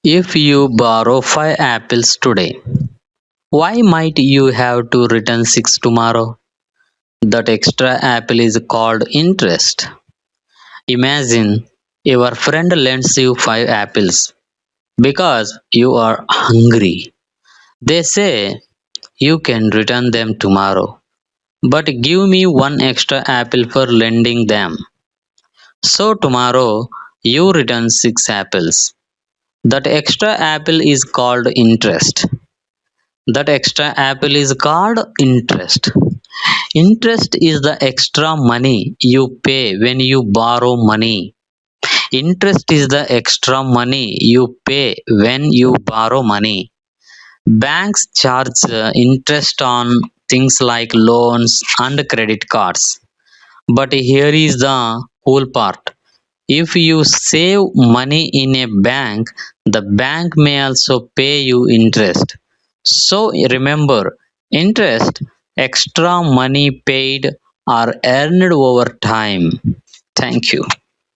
If you borrow 5 apples today, why might you have to return 6 tomorrow? That extra apple is called interest. Imagine your friend lends you 5 apples because you are hungry. They say you can return them tomorrow, but give me one extra apple for lending them. So tomorrow you return 6 apples. That extra apple is called interest. That extra apple is called interest. Interest is the extra money you pay when you borrow money. Interest is the extra money you pay when you borrow money. Banks charge interest on things like loans and credit cards. But here is the cool part. If you save money in a bank, the bank may also pay you interest. So remember, interest, extra money paid or earned over time. Thank you.